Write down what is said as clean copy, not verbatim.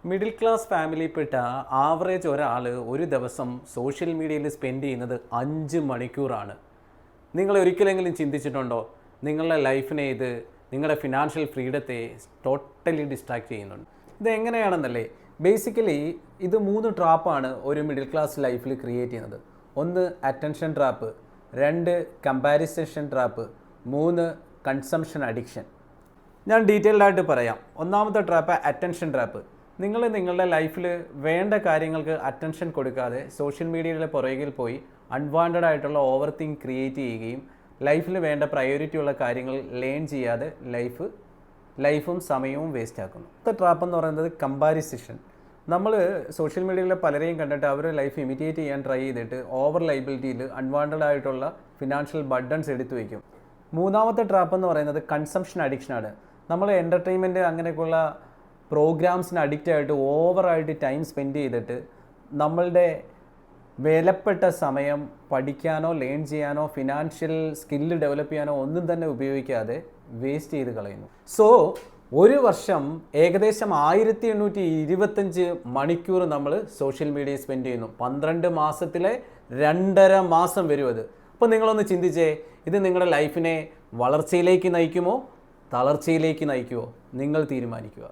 Middle class ഫാമിലിയിൽപ്പെട്ട average ഒരാൾ ഒരു ദിവസം സോഷ്യൽ മീഡിയയിൽ സ്പെൻഡ് ചെയ്യുന്നത് 5 മണിക്കൂറാണ്. നിങ്ങൾ ഒരിക്കലെങ്കിലും ചിന്തിച്ചിട്ടുണ്ടോ നിങ്ങളുടെ ലൈഫിനെ ഇത് നിങ്ങളുടെ ഫിനാൻഷ്യൽ ഫ്രീഡത്തെ ടോട്ടലി ഡിസ്ട്രാക്ട് ചെയ്യുന്നുണ്ട്? ഇതെങ്ങനെയാണെന്നല്ലേ, ബേസിക്കലി ഇത് 3 ട്രാപ്പാണ് ഒരു മിഡിൽ ക്ലാസ് ലൈഫിൽ ക്രിയേറ്റ് ചെയ്യുന്നത്. 1 attention trap, 2 comparison trap, 3 consumption addiction. ഞാൻ ഡീറ്റെയിൽഡ് ആയിട്ട് പറയാം. ഒന്നാമത്തെ ട്രാപ്പ് അറ്റൻഷൻ ട്രാപ്പ്. നിങ്ങൾ നിങ്ങളുടെ ലൈഫിൽ വേണ്ട കാര്യങ്ങൾക്ക് അറ്റൻഷൻ കൊടുക്കാതെ സോഷ്യൽ മീഡിയയിലെ പുറകിൽ പോയി അൺവാണ്ടഡ് ആയിട്ടുള്ള ഓവർ തിങ്ക് ക്രിയേറ്റ് ചെയ്യുകയും ലൈഫിൽ വേണ്ട പ്രയോറിറ്റി ഉള്ള കാര്യങ്ങൾ ലേൺ ചെയ്യാതെ ലൈഫും സമയവും വേസ്റ്റ് ആക്കുന്നു. അടുത്ത ട്രാപ്പ് എന്ന് പറയുന്നത് കമ്പാരിസേഷൻ. നമ്മൾ സോഷ്യൽ മീഡിയയിലെ പലരെയും കണ്ടിട്ട് അവരുടെ ലൈഫ് ഇമിറ്റേറ്റ് ചെയ്യാൻ ട്രൈ ചെയ്തിട്ട് ഓവർ ലൈബിലിറ്റിയിൽ അൺവാണ്ടഡ് ആയിട്ടുള്ള ഫിനാൻഷ്യൽ ബർഡൻസ് എടുത്തു വയ്ക്കും. മൂന്നാമത്തെ ട്രാപ്പ് എന്ന് പറയുന്നത് കൺസംഷൻ അഡിക്ഷനാണ്. നമ്മൾ എൻ്റർടൈൻമെൻറ്റ് അങ്ങനെയൊക്കെയുള്ള പ്രോഗ്രാംസിന് അഡിക്റ്റ് ആയിട്ട് ഓവറായിട്ട് ടൈം സ്പെൻഡ് ചെയ്തിട്ട് നമ്മളുടെ വിലപ്പെട്ട സമയം പഠിക്കാനോ ലേൺ ചെയ്യാനോ ഫിനാൻഷ്യൽ സ്കില്ല് ഡെവലപ്പ് ചെയ്യാനോ ഒന്നും തന്നെ ഉപയോഗിക്കാതെ വേസ്റ്റ് ചെയ്ത് കളയുന്നു. സോ ഒരു വർഷം ഏകദേശം 1825 മണിക്കൂർ നമ്മൾ സോഷ്യൽ മീഡിയയിൽ സ്പെൻഡ് ചെയ്യുന്നു. 12 മാസത്തിലെ 2.5 മാസം വരും അത്. അപ്പോൾ നിങ്ങളൊന്ന് ചിന്തിച്ചേ, ഇത് നിങ്ങളുടെ ലൈഫിനെ വളർച്ചയിലേക്ക് നയിക്കുമോ തളർച്ചയിലേക്ക് നയിക്കുമോ? നിങ്ങൾ തീരുമാനിക്കുക.